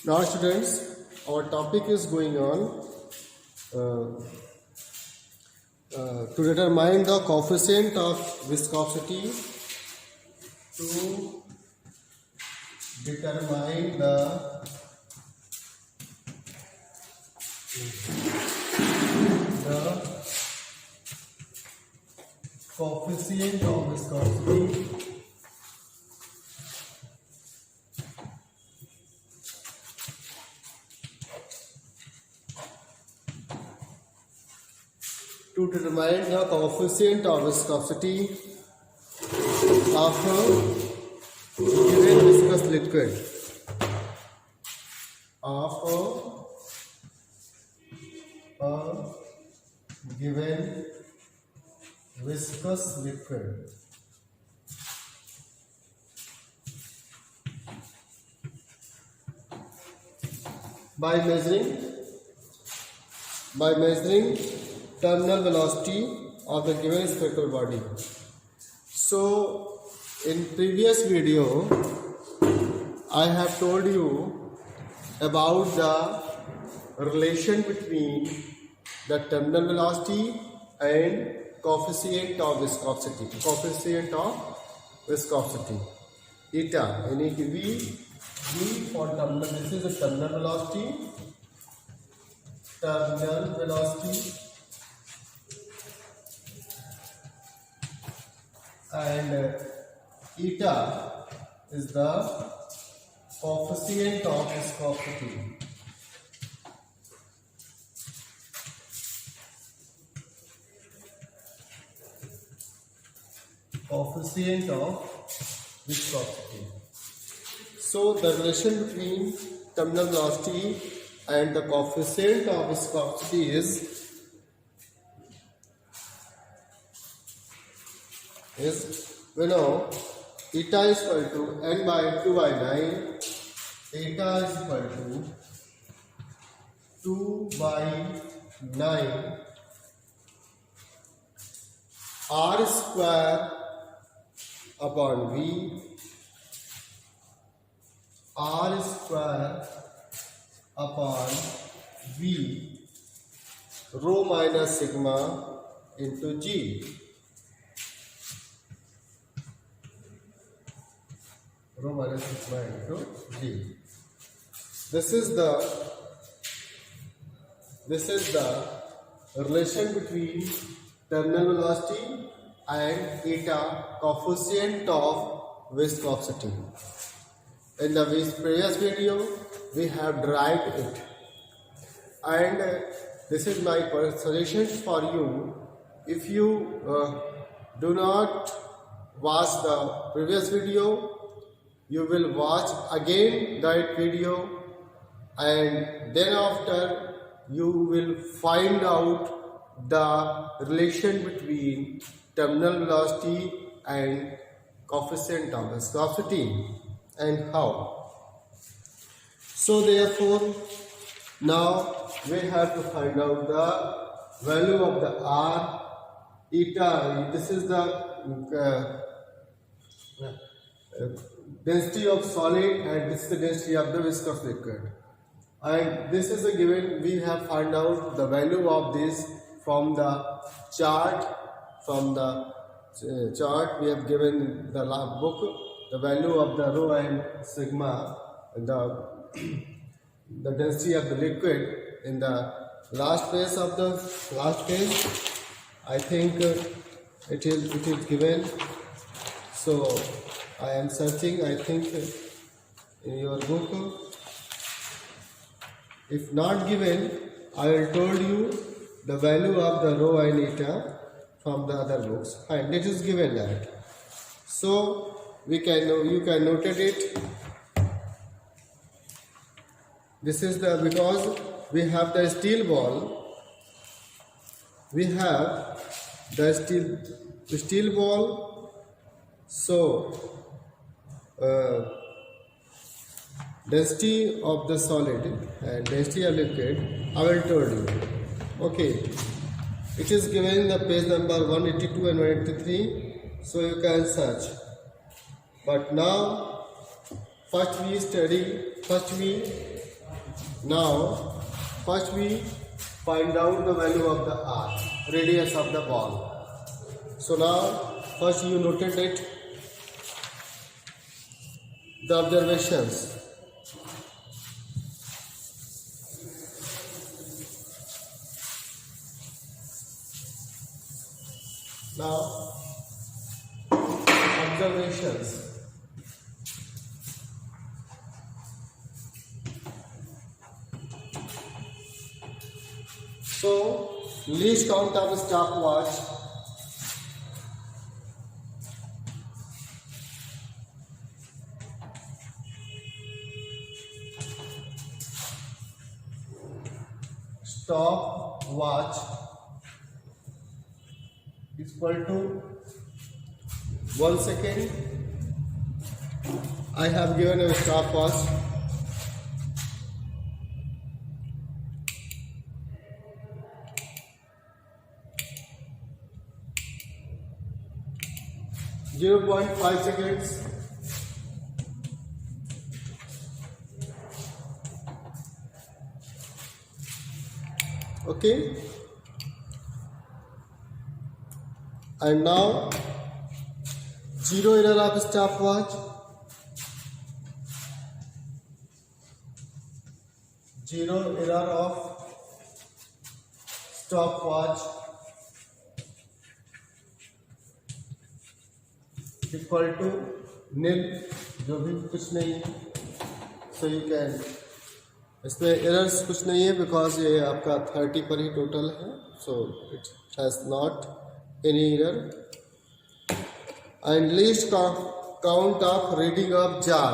Now, students, our topic is going on uh, to determine the coefficient of viscosity. To determine the coefficient of viscosity to determine the coefficient of viscosity of a given viscous liquid of a given viscous liquid by measuring terminal velocity of the given spherical body. So in previous video I have told you about the relation between the terminal velocity and coefficient of viscosity. Eta, यानी कि v for terminal, this is the terminal velocity and eta is the coefficient of viscosity. So the relation between terminal velocity and the coefficient of viscosity is we know eta is equal to n by 2 by 9. Eta is equal to 2 by 9 r square upon v, r square upon v, rho minus sigma into g. Rho minus sigma into g. This is the relation between terminal velocity and eta, coefficient of viscosity. In the previous video we have derived it, and this is my suggestion for you. If you do not watch the previous video, you will watch again that video, and then after you will find out the relation between terminal velocity and coefficient of viscosity and how. So therefore now we have to find out the value of the r, eta. This is the density of solid, and this is the density of the viscous liquid, and this is a given. We have found out the value of this from the chart. We have given the book the value of the rho and sigma, the density of the liquid in the last page. I think it is given. So I am searching, I think, in your book. If not given, I will told you the value of the rho and eta from the other books, and it is given that. So you can notate it. This is because we have the steel ball. We have the steel ball. So density of the solid and density of liquid I will tell you. Okay, it is given in the page number 182 and 183, so you can search. But now first we Now, first we find out the value of the r, radius of the ball. So now, first you noted it, the observations. Now, observations. So, least count of stopwatch. Stopwatch is equal to 1 second. I have given a stopwatch. Zero 0.5 seconds. Okay. And now zero error of stopwatch. Zero error of stopwatch equal to nil, जो भी कुछ नहीं है. So you can, इसमें errors कुछ नहीं है because ये आपका 30 पर ही टोटल है. So it has not any error. And least count of reading of jar.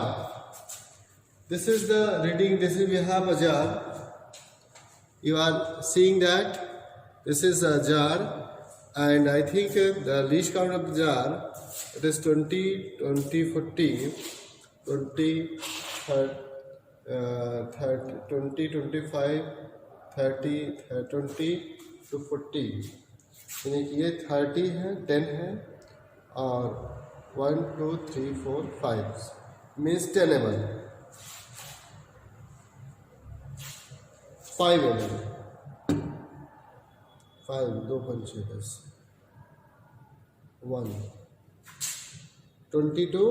This is the reading. This is we have a jar. You are seeing that this is a jar, and I think the least count of the jar, it is 20, 20, 40, 20, 20, 25, 30, 20 to 40. यानी कि ये 30 है, 10 है और 1, 2, 3, 4, 5 means 10 mm. 5 mm. 5, 2 पंचे 10. 1, 22,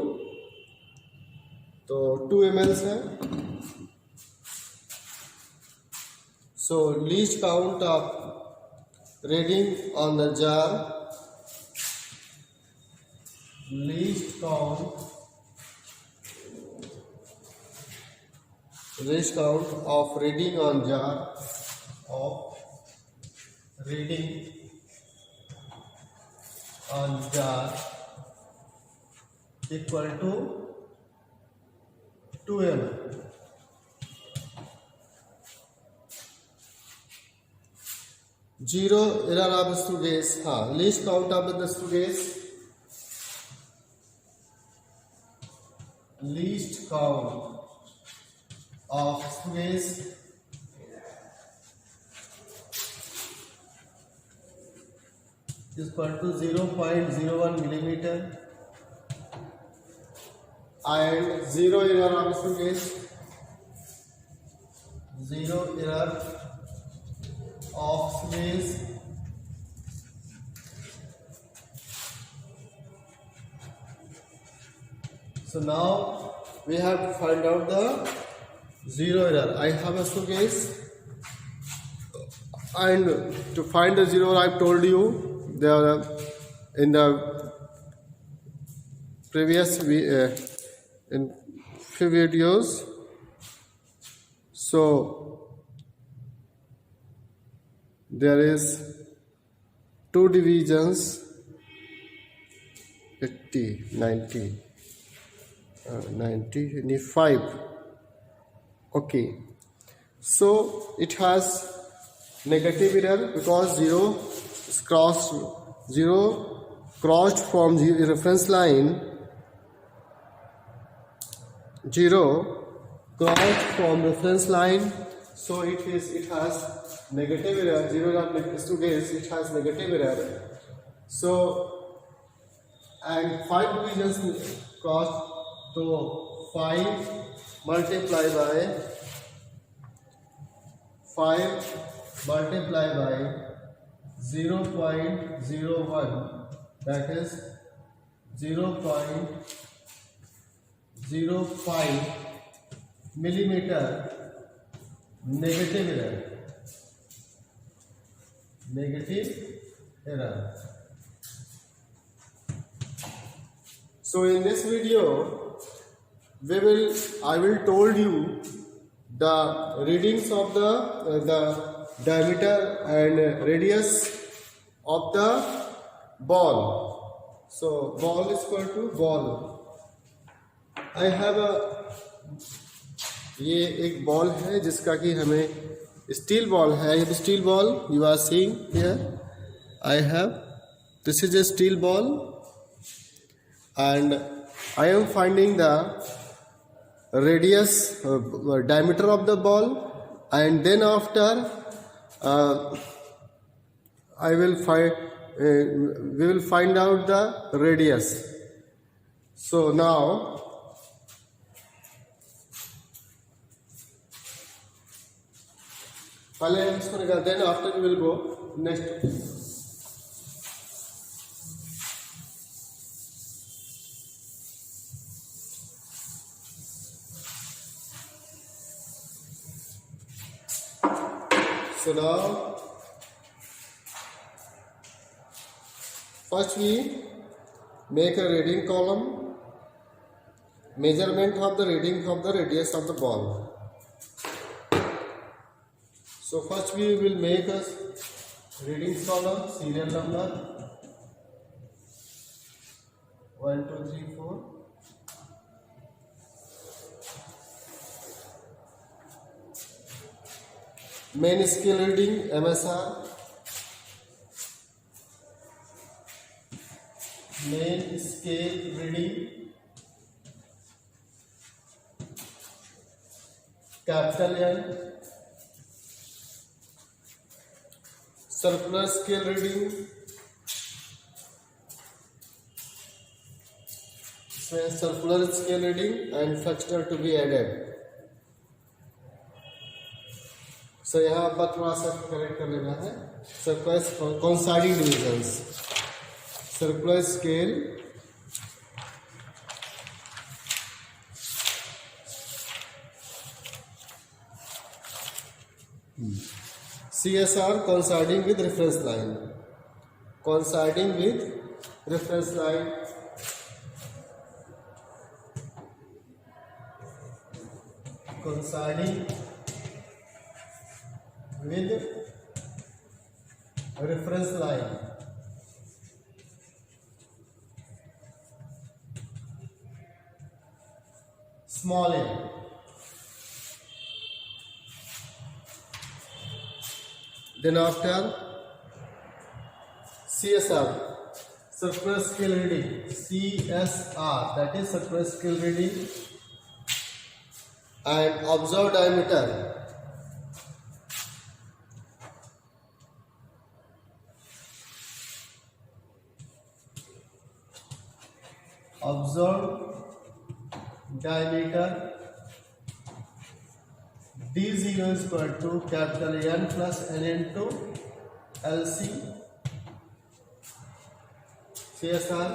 तो 2 ml है. So least count of reading on the jar. Least count of reading on jar of reading on jar equal to 2 ml. Zero error of screw gauge. हाँ, least count of the screw gauge. Least count of screw gauge is equal to 0.01 millimeter. And zero error of screw gauge. Zero error of screw gauge so now we have to find out the zero error. I have a screw gauge, and to find the zero, I told you there in the previous in few videos. So there is 2 divisions, 50, 90, 95. Okay, so it has negative error because zero crossed from the reference line. Zero crossed from reference line, so it has negative error. Zero is to guess, it has negative error. So and 5 divisions crossed, so 5 multiplied by 5 multiplied by 0.01, that is 0.05 millimeter negative error. So in this video I will told you the readings of the diameter and radius of the ball. So ball is equal to ball. I have ये एक ball है जिसका कि हमें steel ball है. ये steel ball you are seeing here. I have this is a steel ball and I am finding the radius diameter of the ball, and then after I will find we will find out the radius. So now पहले हम इसको निकालते हैं, after we will go next. So now first we make a reading column, measurement of the reading of the radius of the ball. So first we will make a reading column, serial number 1 2 3 4. Main scale reading MSR, main scale reading capital N, circular scale reading, circular scale reading and fractional to be added. So यहाँ पर थोड़ा सा correct कर लेना है. Circular coinciding divisions, circular scale CSR coinciding with reference line, coinciding with reference line, coinciding with reference line. Small a. Then after CSR, circular scale reading, CSR, that is circular scale reading, and observed diameter. Observed diameter D0 is equal to capital N plus N into LC CSR,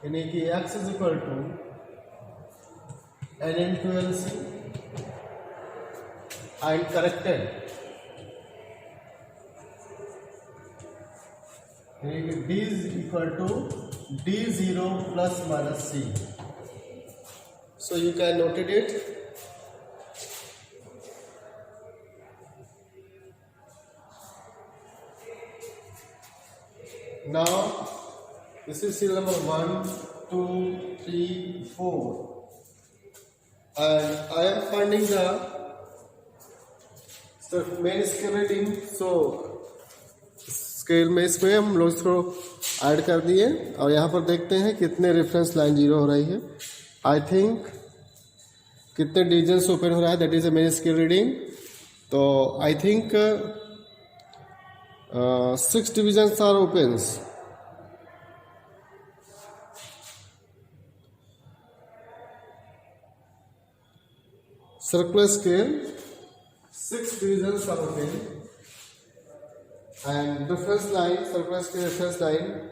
यानी कि X is equal to N into LC and corrected, यानी कि D is equal to D0 plus minus C. So you can note it. Now this is serial number 1 2 3 4 and I am finding the main scale reading. So scale में इसमें हम लोग इसको add कर दिए और यहाँ पर देखते हैं कितने रेफरेंस लाइन जीरो हो रही है. आई थिंक कितने डिविजन्स ओपन हो रहा है, that is a main scale reading. तो I think 6 divisions are opens. Circular scale 6 divisions are obtained, and reference line, surface के reference line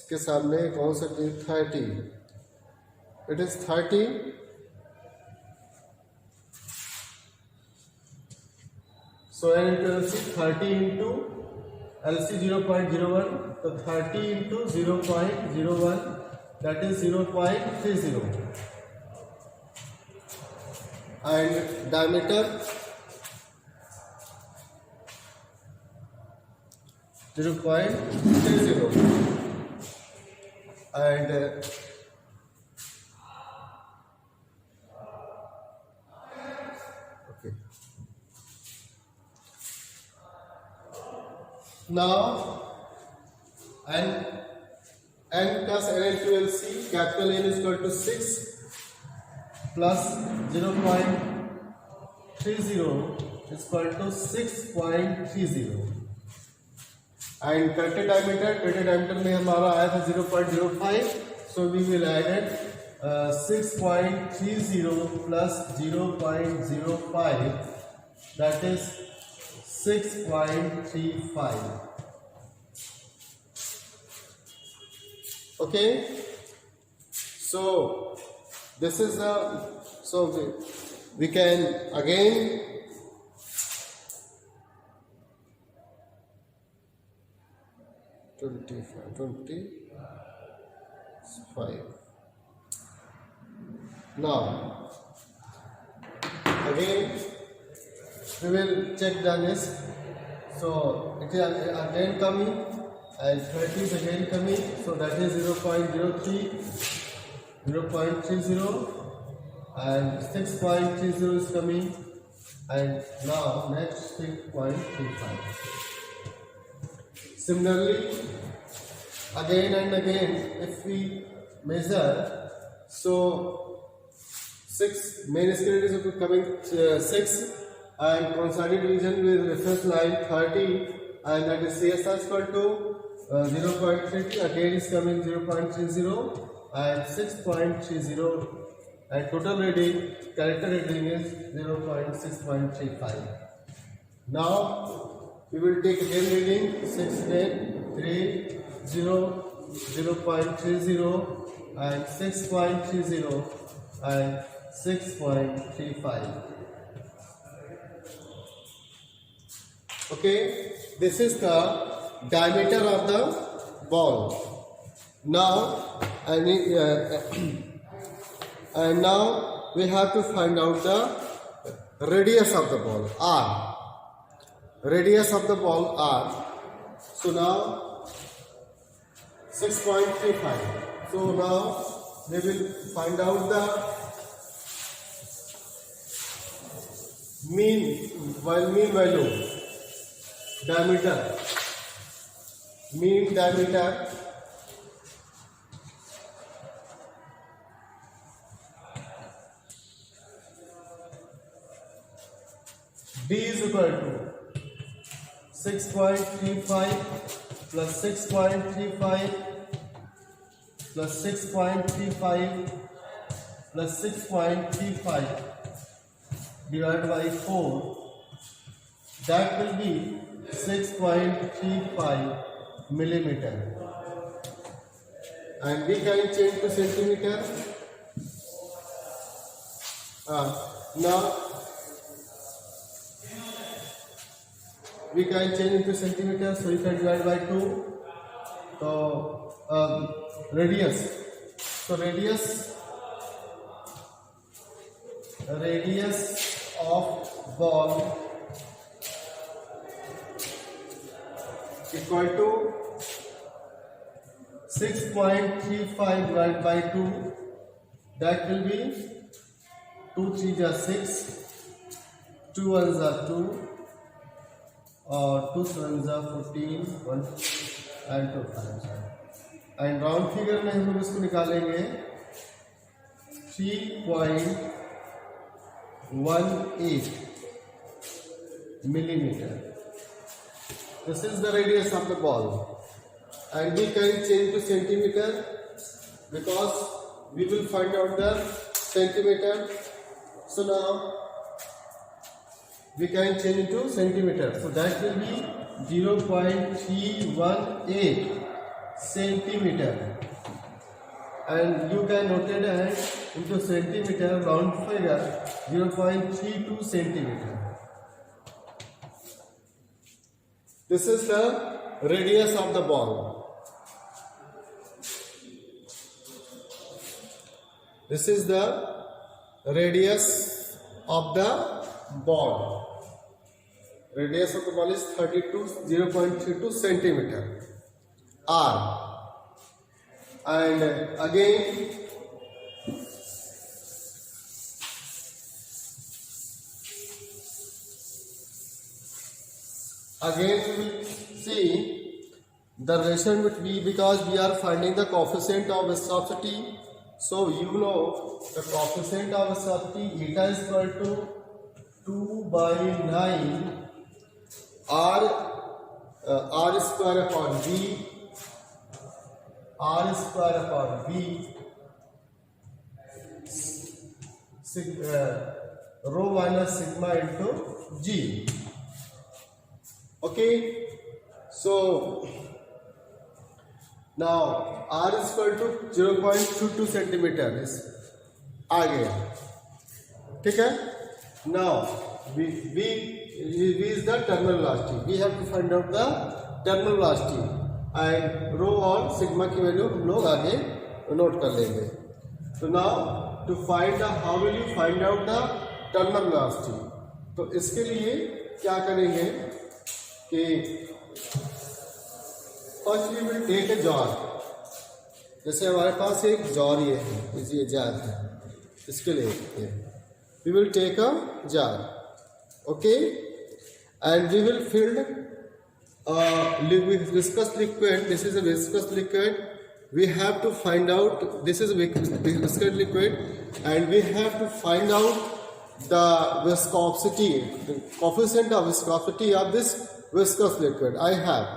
के सामने कौन सा 30, it is 30, so N into LC 30 into LC 0.01, so 30 into 0.01, that is 0.30, and diameter 0.30, and okay. Now n plus n into LC, capital N is equal to 6 plus 0.30 is equal to 6.30, and connected diameter में हमारा आया था 0.05, so we will add it 6.30 plus 0.05, that is 6.35. Okay, so this is the, so we can again twenty-five. Now again we will check the list. So it is again coming, and 30 is again coming, so that is 0.03, 0.30, and 6.30 is coming, and now next 6.35. Similarly, again and again, if we measure, so 6 main scale is coming 6, and coinciding division with reference line 30, and that is CSR is equal to 0.30, again is coming 0.30 and 6.30, and total reading, character reading is 0.6.35. Now we will take again reading 6 again, 3, 0, 0.30 and 6.30 and 6.35. Okay, this is the diameter of the ball. Now and now we have to find out the radius of the ball, R. Radius of the ball R. So now 6.35. So now we will find out the mean value, diameter, mean diameter D is equal to 6.35 plus 6.35 plus 6.35 plus 6.35 divided by 4, that will be 6.35 millimeter, and we can change to centimeter. Now we can change into centimeter, so you can divide by 2. So radius, so radius of ball equal to 6.35 divided by 2, that will be 2 3s are 6, 2 1s are 2, और 2 7s are 14, 1 and 2 5s are, and round figure में हम लोग इसको निकालेंगे 3.18 millimeter. This is the radius of the ball, and we can change to centimeter because we will find out the centimeter. So now we can change into centimeter. So that will be 0.318 centimeter. And you can note it into centimeter, round figure 0.32 centimeter. This is the radius of the ball. This is the radius of the ball. Radius of the ball is 0.32 centimeter. R. And again, we will see the relation between, because we are finding the coefficient of viscosity. So you know the coefficient of viscosity eta is equal to 2 by 9 r square upon v, r square upon v, rho minus sigma into g. Okay, so now r is equal to 0.22 centimeter आ गया, ठीक है. Now v is the terminal velocity. We have to find out the terminal velocity and rho और sigma की value हम लोग आगे note कर लेंगे. So now to find the, how will you find out the terminal velocity? तो इसके लिए क्या करेंगे कि first we will take a jar. जैसे हमारे पास एक जार ये है, ये जार है, इसके लिए we will take a jar. Okay, and we will fill viscous liquid. This is a viscous liquid. We have to find out, this is a viscous liquid, and we have to find out the viscosity, the coefficient of viscosity of this viscous liquid I have.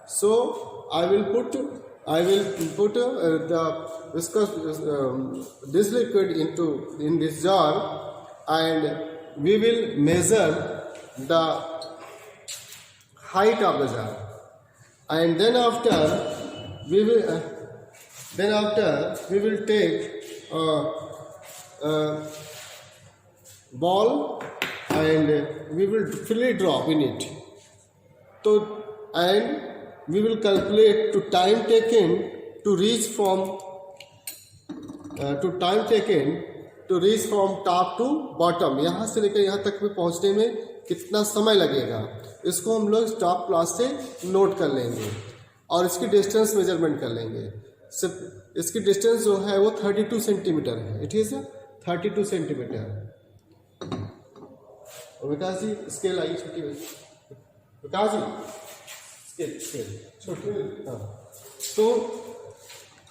So I will put the viscous this liquid in this jar, and we will measure the height of the jar, and then after we will take ball and we will fill a drop in it. So, and we will calculate to time taken to reach from top to bottom. यहाँ से लेकर यहाँ तक में पहुँचने में कितना समय लगेगा, इसको हम लोग स्टॉप क्लास से नोट कर लेंगे और इसकी डिस्टेंस मेजरमेंट कर लेंगे. सिर्फ इसकी डिस्टेंस जो है वो 32 सेंटीमीटर है. It is 32 centimetre. Vikas ji scale आई छोटी, विकास जी स्केल छोटी. हाँ, तो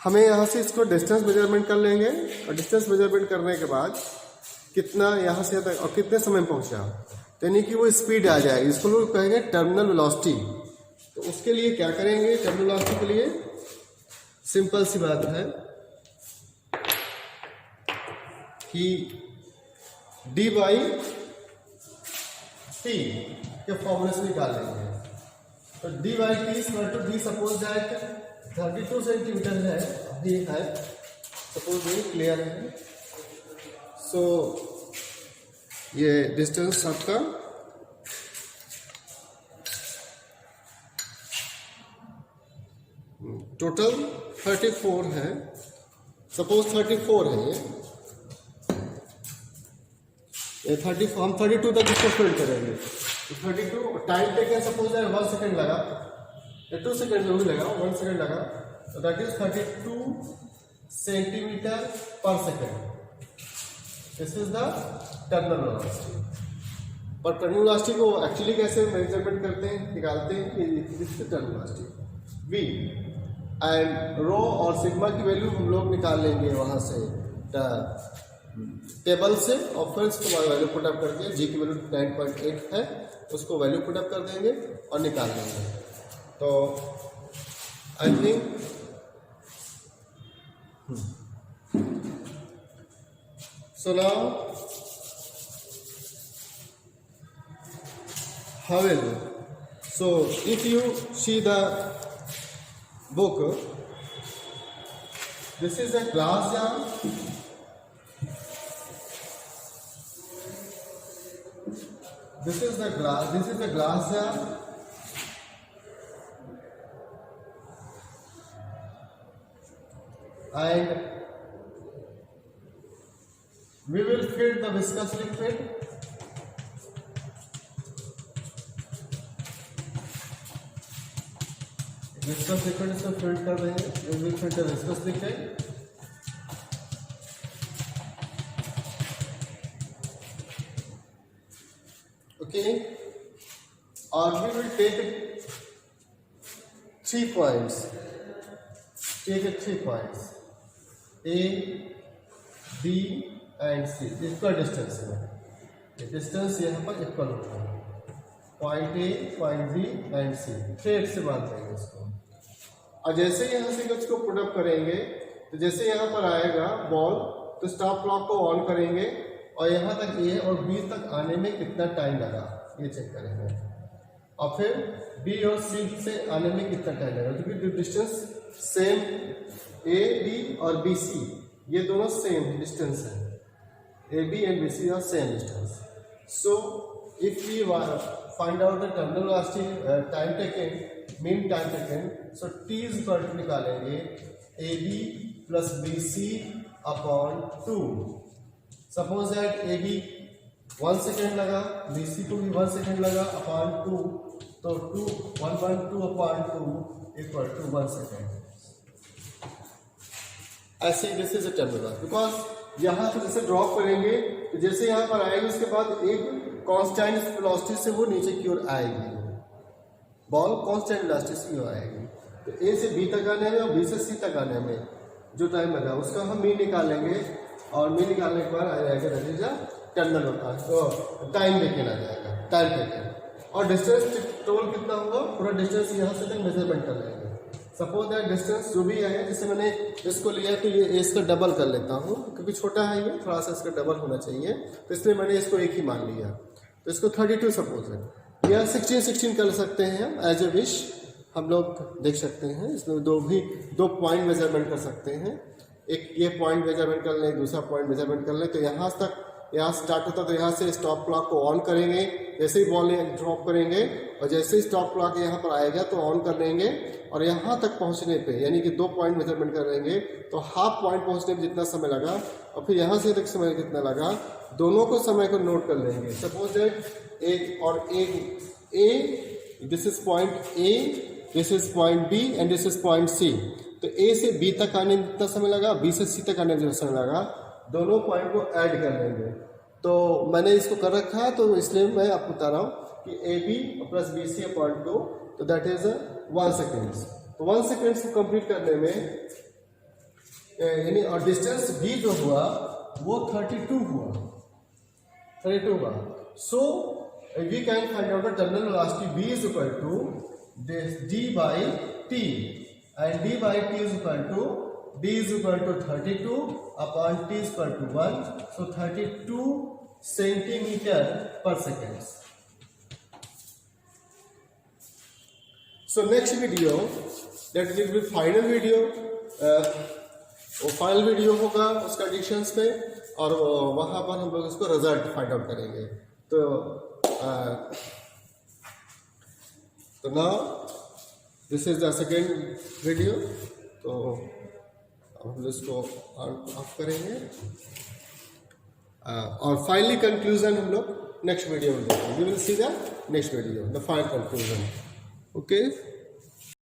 हमें यहाँ से इसको डिस्टेंस मेजरमेंट कर लेंगे और डिस्टेंस मेजरमेंट करने के बाद कितना यहाँ से तक और कितने समय पहुँचा, यानी कि वो स्पीड आ जाएगी. इसको लोग कहेंगे टर्मिनल वेलोसिटी. तो उसके लिए क्या करेंगे, टर्मिनल वेलोसिटी के लिए सिंपल सी बात है कि डी बाई टी के फॉर्मूले से निकाल लेंगे. तो D by T equal to D, suppose that 32 centimetre है, अभी है, सपोज ये क्लियर है. सो ये डिस्टेंस आपका टोटल 34 है. सपोज 34 है ये 30, हम 32 तक इसको फिल करेंगे. 32 टाइम टेकन सपोज 1 सेकेंड लगा, 2 सेकेंड जो भी लगा, 1 सेकेंड लगा, तो that is 32 centimetre per second. This is the terminal velocity. पर टर्मिनल वेलोसिटी को एक्चुअली कैसे मेजरमेंट करते हैं, निकालते हैं, this is terminal velocity V. And rho और सिग्मा की वैल्यू हम लोग निकाल लेंगे वहाँ से टेबल से, और फिर इसको वैल्यू पुटअप करके जी की वैल्यू 9.8 है, उसको वैल्यू पुटअप कर देंगे और निकाल देंगे. तो I think so now However, so if you see the book, this is a glass jar. This is the glass jar. And we will fill the viscous liquid. Viscous liquid इसको fill कर देंगे. We will fill the viscous liquid. Okay. Or we will take 3 points. Take 3 points. A, B and C. Equal distance में. ये distance यहाँ पर equal होता है. Point A, point B and C. Thread से बांध देंगे इसको. और जैसे यहाँ से इसको पुट अप करेंगे तो जैसे यहाँ पर आएगा बॉल तो स्टॉप क्लॉक को ऑन करेंगे और यहाँ तक ए और बी तक आने में कितना टाइम लगा ये चेक करेंगे. और फिर बी और सी से आने में कितना टाइम लगा क्योंकि डिस्टेंस सेम ए बी और बी सी ये दोनों सेम डिस्टेंस है. A B and B C are same distance. So if we find out the terminal velocity time taken mean time taken so T is equal to निकालेंगे A B plus B C upon 2. Suppose that A B 1 second लगा, B C को भी 1 second लगा upon 2 तो 1.2 upon 2 equal to 1 second. ऐसे this is a terminal because यहाँ पर जैसे ड्रॉप करेंगे तो जैसे यहाँ पर आएगी उसके बाद एक कांस्टेंट वेलोसिटी से वो नीचे की ओर आएगी. बॉल कांस्टेंट वेलोसिटी से की ओर आएगी. तो ए से बी तक आने में और बी से सी तक आने में जो टाइम लगा उसका हम मीन निकालेंगे और मीन निकालने के बाद आ जाएगा नतीजा टर्मिनल होता है. तो टाइम टेकन आ जाएगा. टाइम टेकन और डिस्टेंस टोटल कितना होगा पूरा डिस्टेंस यहाँ से तक मेजरमेंट कर लेंगे. सपोज दैट डिस्टेंस जो भी है जैसे मैंने इसको लिया तो ये इसका डबल कर लेता हूँ क्योंकि छोटा है ये थोड़ा सा इसका डबल होना चाहिए तो इसलिए मैंने इसको एक ही मान लिया. तो इसको 32 सपोज है या 16 कर सकते हैं हम एज ए विश. हम लोग देख सकते हैं इसमें दो पॉइंट मेजरमेंट कर सकते हैं. एक ये पॉइंट मेजरमेंट कर लें दूसरा पॉइंट मेजरमेंट कर लें. तो यहाँ स्टार्ट होता तो यहाँ से स्टॉप क्लॉक को ऑन करेंगे. जैसे ही बॉल ड्रॉप करेंगे और जैसे ही स्टॉप क्लॉक यहाँ पर आएगा तो ऑन कर लेंगे और यहाँ तक पहुँचने पे यानी कि 2 पॉइंट मेजरमेंट कर लेंगे तो हाफ पॉइंट पहुँचने में जितना समय लगा और फिर यहाँ से तक समय कितना लगा दोनों को समय को नोट कर लेंगे. Suppose that A this is point A, this is point B and this is point C. तो ए से बी तक आने में कितना समय लगा, बी से सी तक आने में जितना समय लगा, दोनों पॉइंट को ऐड कर लेंगे. तो मैंने इसको कर रखा है तो इसलिए मैं आपको बता रहा हूँ कि A B plus B C upon 2 तो दैट इज 1 सेकेंड. तो 1 सेकेंड को कंप्लीट करने में यानी और डिस्टेंस बी जो हुआ वो 32 हुआ. So we can find out the terminal velocity V is equal to D by T and d by t is equal to d is equal to 32 upon t is equal to 1. So 32 centimeter per second. So next video that will be final video. वो final video होगा उसका editions पे और वहाँ पर हम लोग इसको रिजल्ट फाइंड आउट करेंगे. तो now this is the second video. तो हम इसको ऑफ करेंगे और फाइनली कंक्लूजन हम लोग नेक्स्ट वीडियो में देखेंगे. We will see the next video the final conclusion. Okay.